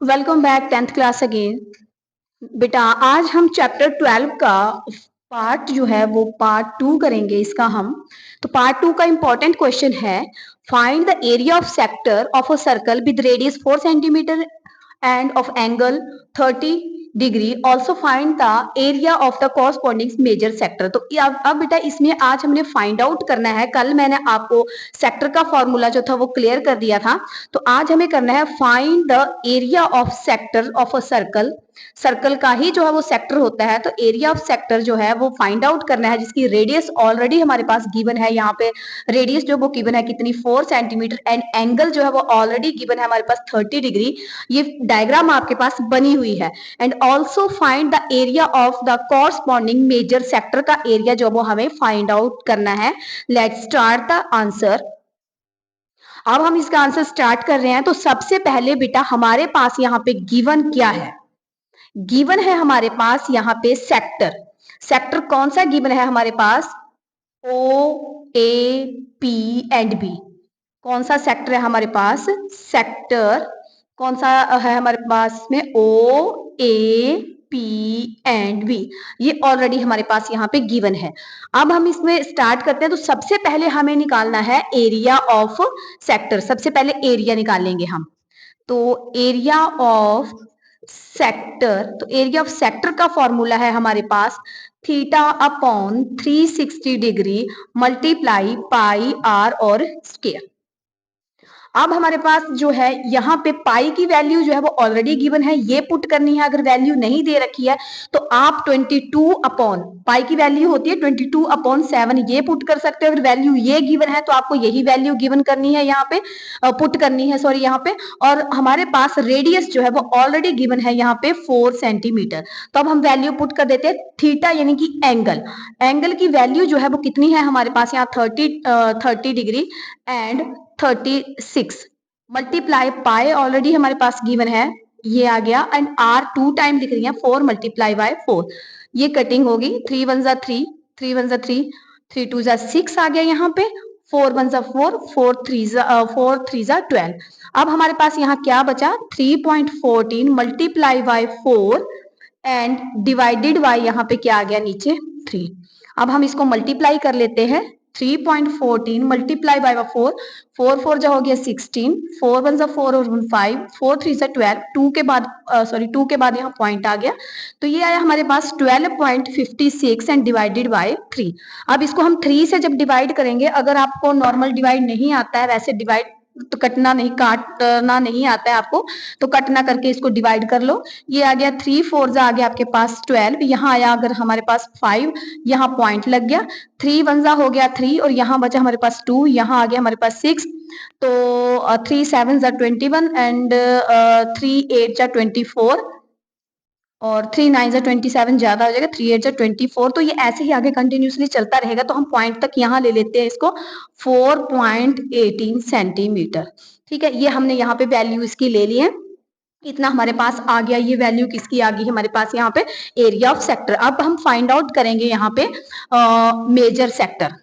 Welcome back 10th class again. बेटा आज हम चैप्टर 12 का पार्ट जो है वो पार्ट 2 करेंगे इसका हम। तो पार्ट 2 का इंपॉर्टेंट क्वेश्चन है, find the area of sector of a circle with radius 4 centimetre and of angle 30 degree, also find the area of the corresponding major sector. तो अब बेटा इसमें आज हमने फाइंड आउट करना है। कल मैंने आपको सेक्टर का फॉर्मूला जो था वो क्लियर कर दिया था। तो आज हमें करना है find the area of sector of a circle. Circle का ही जो है वो सेक्टर होता है, तो एरिया ऑफ सेक्टर जो है वो फाइंड आउट करना है, जिसकी रेडियस ऑलरेडी हमारे पास गिवन है। यहाँ पे रेडियस जो वो गिवन है कितनी, 4 सेंटीमीटर, एंड एंगल जो है वो ऑलरेडी गिवन है हमारे पास 30 डिग्री। ये डायग्राम आपके पास बनी हुई है। And also find the area of the corresponding major sector का एरिया जो वो हमें फाइंड आउट करना है। Let's start the answer. अब हम इसका आंसर स्टार्ट कर रहे हैं। तो सबसे पहले बेटा हमारे पास यहाँ पे गिवन क्या है? गिवन है हमारे पास यहाँ पे सेक्टर। सेक्टर कौन सा गिवन है हमारे पास? ओ, ए, पी एंड बी। कौन सा सेक्टर है हमारे पास? सेक्टर कौन सा है हमारे पास में? ओ, ए, पी एंड बी। ये ऑलरेडी हमारे पास यहाँ पे गिवन है। अब हम इसमें स्टार्ट करते हैं। तो सबसे पहले हमें निकालना है एरिया ऑफ सेक्टर। सबसे पहले एरिया निकालेंगे हम। तो एरिया ऑफ सेक्टर, तो एरिया ऑफ सेक्टर का फॉर्मूला है हमारे पास theta upon 360 degree multiply pi r और स्क्वायर। अब हमारे पास जो है यहाँ पे पाई की वैल्यू जो है वो ऑलरेडी गिवन है, ये पुट करनी है। अगर वैल्यू नहीं दे रखी है तो आप 22 अपॉन, पाई की वैल्यू होती है 22 अपॉन 7, ये पुट कर सकते हो। अगर वैल्यू ये गिवन है तो आपको यही वैल्यू गिवन करनी है, यहाँ पे पुट करनी है, सॉरी यहाँ पे। और हमारे पास रेडियस जो है वो ऑलरेडी गिवन है यहाँ पे 4 सेंटीमीटर। तो अब हम वैल्यू पुट कर देते हैं। थीटा यानी कि एंगल, एंगल की वैल्यू जो है वो कितनी है हमारे पास यहाँ 30 degree and 36 multiply pi already हमारे पास गिवन है, ये आ गया। एंड आर 2 टाइम लिख रही है, 4 मल्टीप्लाई बाय 4। ये कटिंग होगी, 3 1 जा 3, 3 1 जा 3, 3 2 जा 6 आ गया यहाँ पे, 4 1 जा 4, 4 3 जा 12। अब हमारे पास यहाँ क्या बचा? 3.14 multiply by 4 and divided by यहाँ पे क्या आ गया नीचे? 3। अब हम इसको मल्टीप्लाई कर लेते हैं। 3.14 मल्टीप्लाई बाय 4, 4 4 जा हो गया 16, 4 1 जा 4 और 1 5, 4 3 जा 12, 2 के बाद सॉरी 2 के बाद यहाँ पॉइंट आ गया, तो ये आया हमारे पास 12.56 एंड डिवाइडेड बाय 3। अब इसको हम 3 से जब डिवाइड करेंगे, अगर आपको नॉर्मल डिवाइड नहीं आता है, वैसे डिवाइड तो काटना नहीं आता है आपको, तो कटना करके इसको डिवाइड कर लो। ये आ गया 3 4 जा आ गया आपके पास 12, यहाँ आया अगर हमारे पास 5, यहाँ पॉइंट लग गया, 3 1 जा हो गया 3 और यहाँ बचा हमारे पास 2, यहाँ आ गया हमारे पास 6। तो 3 7 जा 21 एंड 3 8 जा 24 और 3 9 जा 27 ज्यादा हो जाएगा, 3 8 जा 24। तो ये ऐसे ही आगे कंटिन्यूसली चलता रहेगा। तो हम पॉइंट तक यहाँ ले लेते हैं इसको, 4.18 सेंटीमीटर। ठीक है, ये हमने यहाँ पे वैल्यू इसकी ले ली है। इतना हमारे पास आ गया। ये वैल्यू किसकी आ गई हमारे पास यहाँ पे? Area of sector. अब हम फाइंड आउट करेंगे यहाँ पे major sector.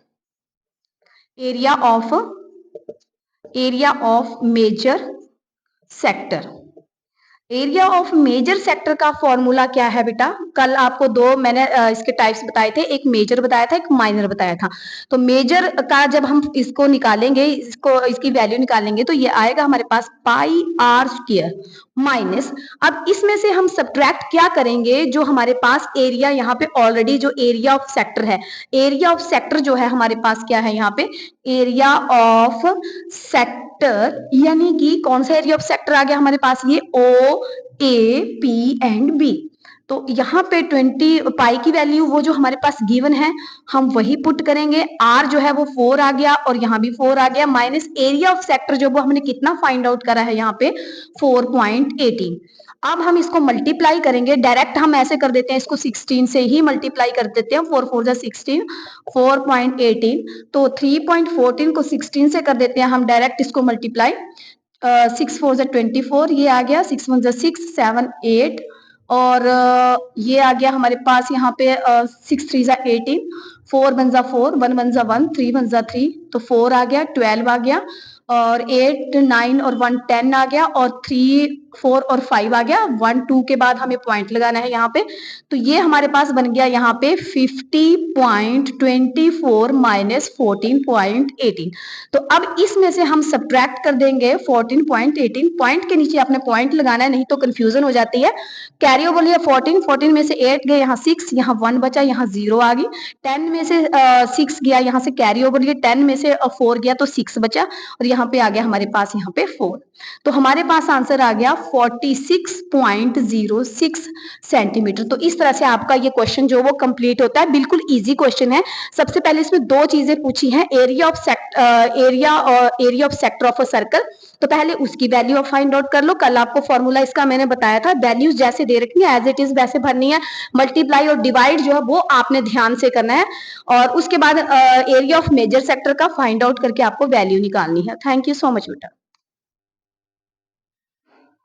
Area of major sector. Area of major sector का फॉर्मूला क्या है बेटा? कल आपको दो मैंने इसके टाइप्स बताए थे, एक मेजर बताया था, एक माइनर बताया था। तो मेजर का जब हम इसको निकालेंगे, इसकी वैल्यू निकालेंगे, तो ये आएगा हमारे पास पाई आर स्क्वायर माइनस। अब इसमें से हम सब्ट्रैक्ट क्या करेंगे? जो हमारे पास एरिया यहाँ पे ऑलरेडी जो एरिया ऑफ सेक्टर है, एरिया ऑफ सेक्टर जो है हमारे पास क्या है यहाँ पे? एरिया ऑफ सेक्टर यानी कि कौन सा एरिया ऑफ सेक्टर आ गया हमारे पास? ये ओ, ए, पी एंड बी। तो यहाँ पे 20 पाई की वैल्यू वो जो हमारे पास गिवन है हम वही पुट करेंगे। आर जो है वो 4 आ गया और यहाँ भी 4 आ गया, माइनस एरिया ऑफ सेक्टर जो वो हमने कितना फाइंड आउट करा है यहाँ पे? 4.18। अब हम इसको मल्टीप्लाई करेंगे, डायरेक्ट हम ऐसे कर देते हैं, इसको 16 से ही मल्टीप्लाई कर देते हैं। 4 4 जा 16, 4.18। तो 3.14 को 16 से कर देते हैं हम डायरेक्ट इसको मल्टीप्लाई। 6 4 जा 24, ये आ गया, 6 1 जा 6, 7 8 और ये आ गया हमारे पास यहाँ पे 6 3 जा 18, 4 1 जा 4, 1 1 जा 1, 3 1 जा 3, तो 4 आ गया, 12 आ गया और 8 9 और 1 10 आ गया और 3 4 और 5 आ गया, 1 2 के बाद हमें पॉइंट लगाना है यहाँ पे, तो ये हमारे पास बन गया यहाँ पे 50.24 माइनस 14.18। तो अब इसमें से हम सब्ट्रैक्ट कर देंगे 14.18, पॉइंट के नीचे आपने पॉइंट लगाना है, नहीं तो कंफ्यूजन हो जाती है। कैरी ओवर लिया 14, 14 में से 8 गए, यहाँ 6, यहाँ 1 बचा, यहाँ 0 आ गई। 10 में से 6 गया, यहाँ से कैरी ओवर लिया, 10 में से 4 गया तो 6 बचा, और यहाँ पे आ गया हमारे पास यहाँ पे 4। तो हमारे पास आंसर आ गया 46.06 सेंटीमीटर। तो इस तरह से आपका ये क्वेश्चन जो वो कंप्लीट होता है। बिल्कुल इजी क्वेश्चन है। सबसे पहले इसमें दो चीजें पूछी हैं, area of sector of a circle, तो पहले उसकी वैल्यू फाइंड आउट कर लो। कल आपको फॉर्मूला इसका मैंने बताया था, वैल्यूज जैसे दे रखी है एज इट इज वैसे भरनी है, मल्टीप्लाई और डिवाइड जो है वो आपने ध्यान से करना है, और उसके बाद एरिया ऑफ मेजर सेक्टर का फाइंड आउट करके आपको वैल्यू निकालनी है। थैंक यू सो मच बेटा।